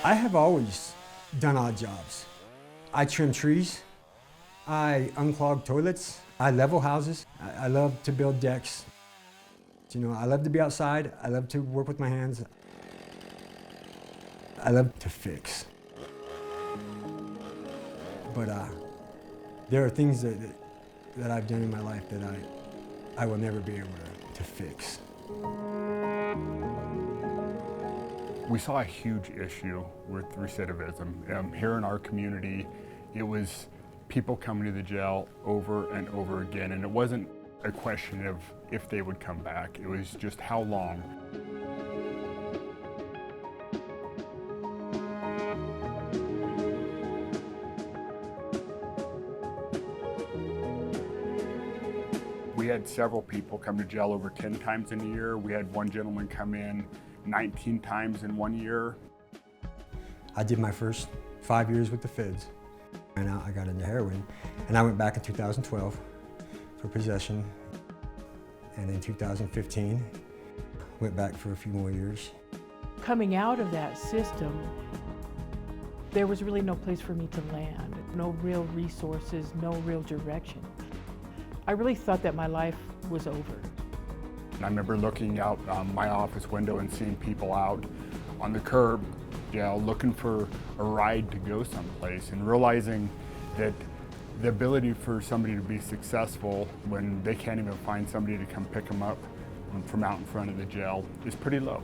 I have always done odd jobs. I trim trees, I unclog toilets, I level houses, I love to build decks. You know, I love to be outside, I love to work with my hands. I love to fix. But there are things that I've done in my life that I will never be able to fix. We saw a huge issue with recidivism. Here in our community, it was people coming to the jail over and over again, and it wasn't a question of if they would come back, it was just how long. We had several people come to jail over 10 times in a year. We had one gentleman come in 19 times in 1 year. I did my first 5 years with the feds, and I got into heroin. And I went back in 2012 for possession. And in 2015, went back for a few more years. Coming out of that system, there was really no place for me to land, no real resources, no real direction. I really thought that my life was over. I remember looking out my office window and seeing people out on the curb, looking for a ride to go someplace, and realizing that the ability for somebody to be successful when they can't even find somebody to come pick them up from out in front of the jail is pretty low.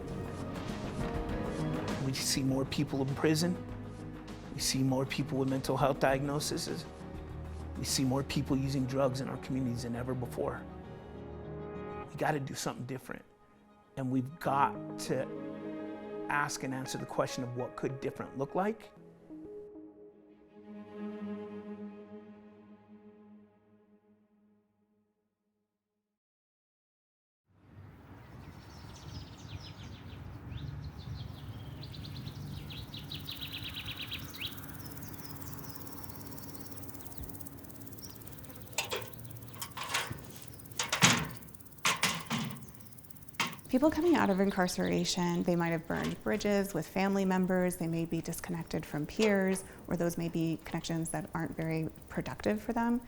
We see more people in prison. We see more people with mental health diagnoses. We see more people using drugs in our communities than ever before. We got to do something different. And we've got to ask and answer the question of what could different look like. People coming out of incarceration, they might have burned bridges with family members, they may be disconnected from peers, or those may be connections that aren't very productive for them.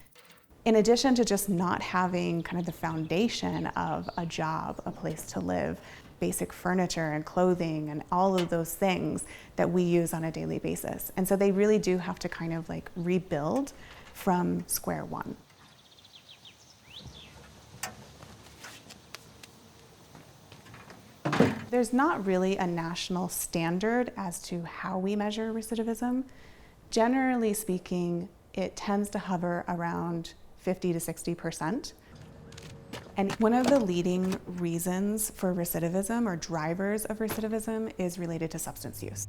In addition to just not having kind of the foundation of a job, a place to live, basic furniture and clothing and all of those things that we use on a daily basis. And so they really do have to kind of like rebuild from square one. There's not really a national standard as to how we measure recidivism. Generally speaking, it tends to hover around 50 to 60%. And one of the leading reasons for recidivism or drivers of recidivism is related to substance use.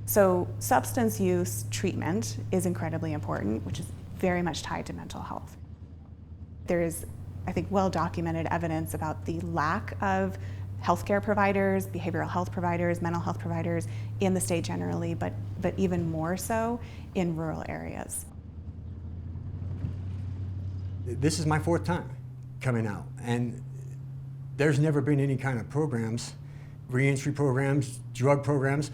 So substance use treatment is incredibly important, which is very much tied to mental health. There is, I think, well-documented evidence about the lack of healthcare providers, behavioral health providers, mental health providers in the state generally, but even more so in rural areas. This is my 4th time coming out, and there's never been any kind of programs, reentry programs, drug programs.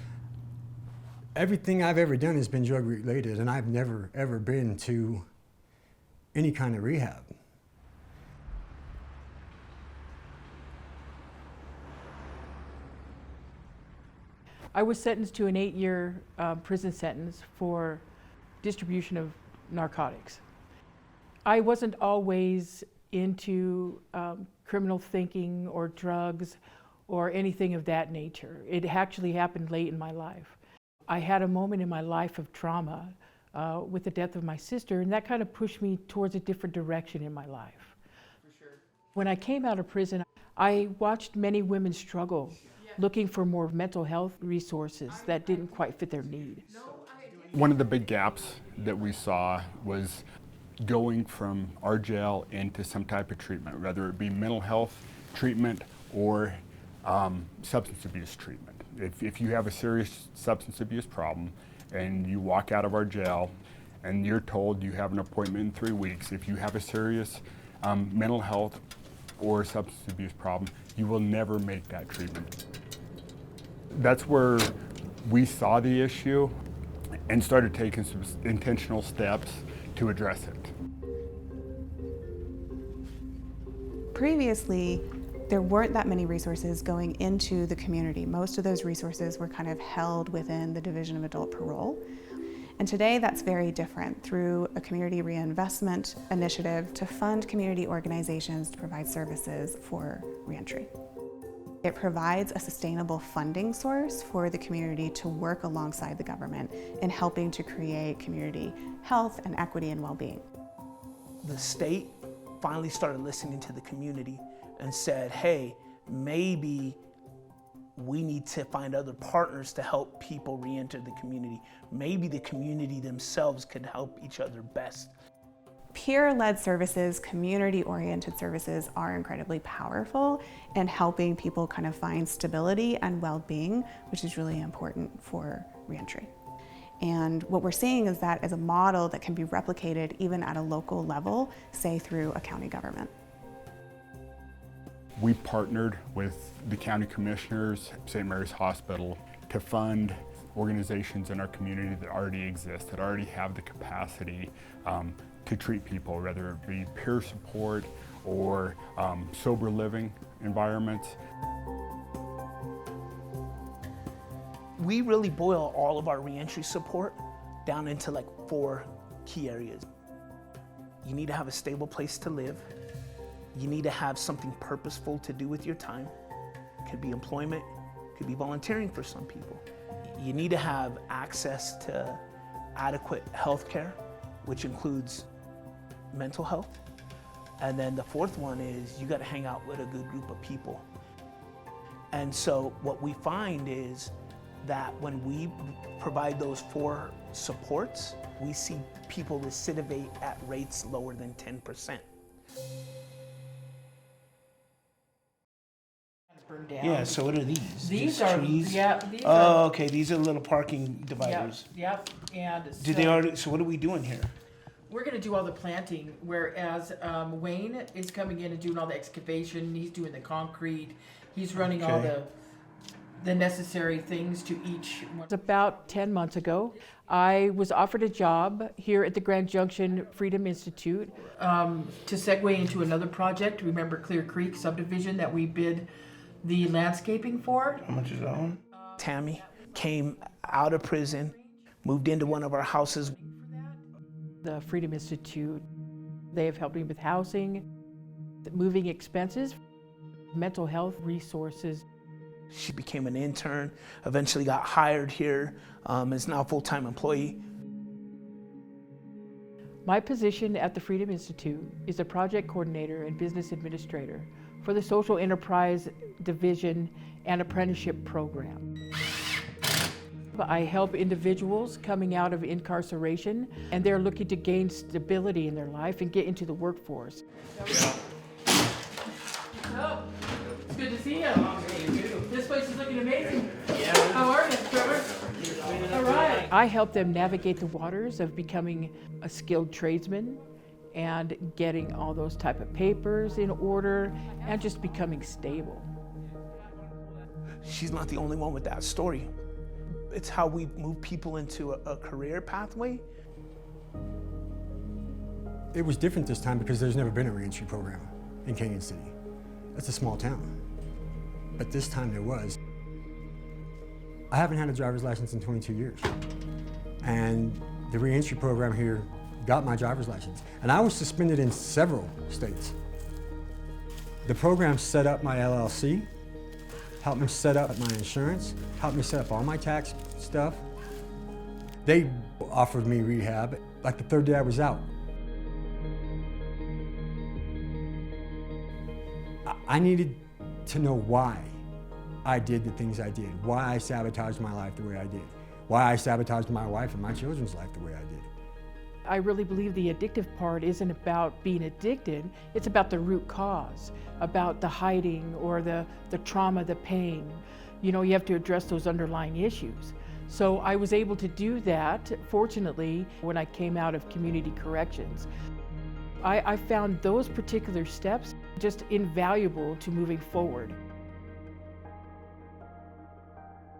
Everything I've ever done has been drug related, and I've never ever been to any kind of rehab. I was sentenced to an 8-year prison sentence for distribution of narcotics. I wasn't always into criminal thinking or drugs or anything of that nature. It actually happened late in my life. I had a moment in my life of trauma with the death of my sister, and that kind of pushed me towards a different direction in my life. For sure. When I came out of prison, I watched many women struggle looking for more mental health resources that didn't quite fit their need. One of the big gaps that we saw was going from our jail into some type of treatment, whether it be mental health treatment or substance abuse treatment. If you have a serious substance abuse problem and you walk out of our jail and you're told you have an appointment in 3 weeks, if you have a serious mental health or substance abuse problem, you will never make that treatment. That's where we saw the issue and started taking some intentional steps to address it. Previously, there weren't that many resources going into the community. Most of those resources were kind of held within the Division of Adult Parole. And today that's very different through a community reinvestment initiative to fund community organizations to provide services for reentry. It provides a sustainable funding source for the community to work alongside the government in helping to create community health and equity and well-being. The state finally started listening to the community and said, hey, maybe we need to find other partners to help people re-enter the community. Maybe the community themselves could help each other best. Peer-led services, community-oriented services are incredibly powerful in helping people kind of find stability and well-being, which is really important for reentry. And what we're seeing is that as a model that can be replicated even at a local level, say through a county government. We partnered with the county commissioners, St. Mary's Hospital, to fund organizations in our community that already exist, that already have the capacity to treat people, whether it be peer support or sober living environments. We really boil all of our reentry support down into like 4 key areas. You need to have a stable place to live. You need to have something purposeful to do with your time. It could be employment, it could be volunteering for some people. You need to have access to adequate health care, which includes mental health. And then the 4th one is you got to hang out with a good group of people. And so what we find is that when we provide those 4 supports, we see people recidivate at rates lower than 10%. Burned down. Yeah, so what are these? These Just are, trees? yeah, these Oh, are, okay, these are little parking yep, dividers. yep, and Did they already, so what are we doing here? we're gonna do all the planting, whereas Wayne is coming in and doing all the excavation, he's doing the concrete, he's running all Okay. the necessary things to each one. About 10 months ago, I was offered a job here at the Grand Junction Freedom Institute to segue into another project. Remember Clear Creek subdivision that we bid the landscaping for? How much is that one? Tammy came out of prison, moved into one of our houses. The Freedom Institute, they have helped me with housing, moving expenses, mental health resources. She became an intern, eventually got hired here, is now a full-time employee. My position at the Freedom Institute is a project coordinator and business administrator for the Social Enterprise Division and Apprenticeship Program. I help individuals coming out of incarceration, and they're looking to gain stability in their life and get into the workforce. Oh, it's good to see you. This place is looking amazing. Yeah. How are you, Trevor? All right. I help them navigate the waters of becoming a skilled tradesman and getting all those type of papers in order and just becoming stable. She's not the only one with that story. It's how we move people into a career pathway. It was different this time because there's never been a reentry program in Canyon City. It's a small town. But this time there was. I haven't had a driver's license in 22 years. And the reentry program here got my driver's license. And I was suspended in several states. The program set up my LLC, helped me set up my insurance, helped me set up all my tax stuff. They offered me rehab like the 3rd day I was out. I needed to know why I did the things I did, why I sabotaged my life the way I did, why I sabotaged my wife and my children's life the way I did. I really believe the addictive part isn't about being addicted, it's about the root cause, about the hiding or the trauma, the pain. You know, you have to address those underlying issues. So I was able to do that, fortunately, when I came out of community corrections. I found those particular steps just invaluable to moving forward.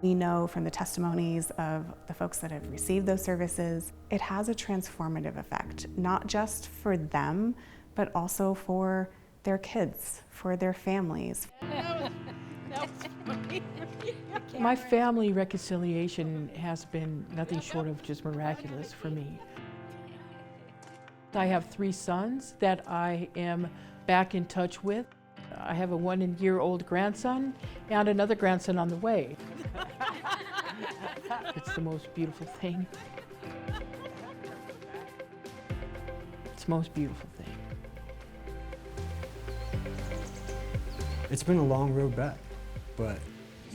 We know from the testimonies of the folks that have received those services, it has a transformative effect, not just for them, but also for their kids, for their families. My family reconciliation has been nothing short of just miraculous for me. I have 3 sons that I am back in touch with. I have a 1-year-old grandson and another grandson on the way. It's the most beautiful thing. It's the most beautiful thing. It's been a long road back, but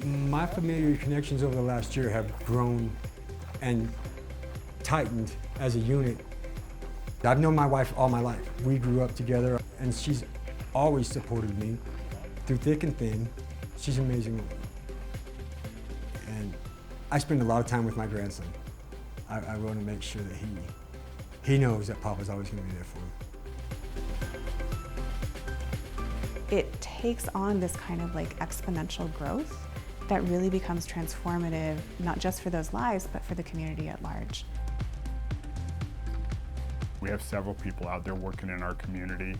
my familiar connections over the last year have grown and tightened as a unit. I've known my wife all my life. We grew up together, and she's always supported me through thick and thin. She's an amazing woman. And I spend a lot of time with my grandson. I want to make sure that he knows that Papa's always going to be there for him. It takes on this kind of like exponential growth that really becomes transformative, not just for those lives, but for the community at large. We have several people out there working in our community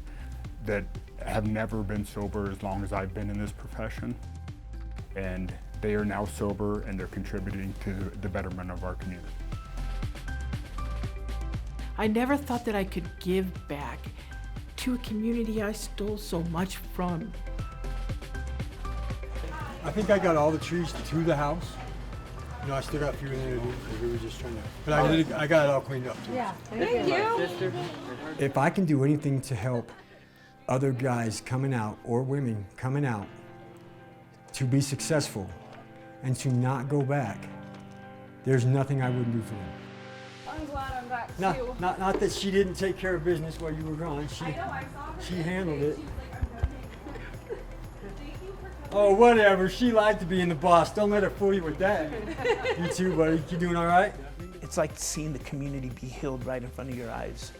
that have never been sober as long as I've been in this profession. And they are now sober and they're contributing to the betterment of our community. I never thought that I could give back to a community I stole so much from. I think I got all the trees to the house. No, I still got a few in there to do, because we were just trying to, but I got it all cleaned up too. Yeah, thank you. If I can do anything to help other guys coming out or women coming out to be successful and to not go back, there's nothing I wouldn't do for them. I'm glad I'm back too. Not that she didn't take care of business while you were gone. She handled it. Oh, whatever. She liked to be in the boss. Don't let her fool you with that. You too, buddy. You doing all right? It's like seeing the community be healed right in front of your eyes.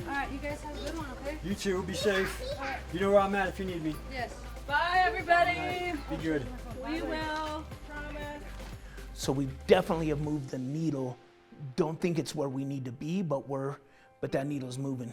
All right, you guys have a good one, okay? You too. Be safe. You know where I'm at if you need me. Yes. Bye, everybody. Be good. We will. Promise. So we definitely have moved the needle. Don't think it's where we need to be, but that needle's moving.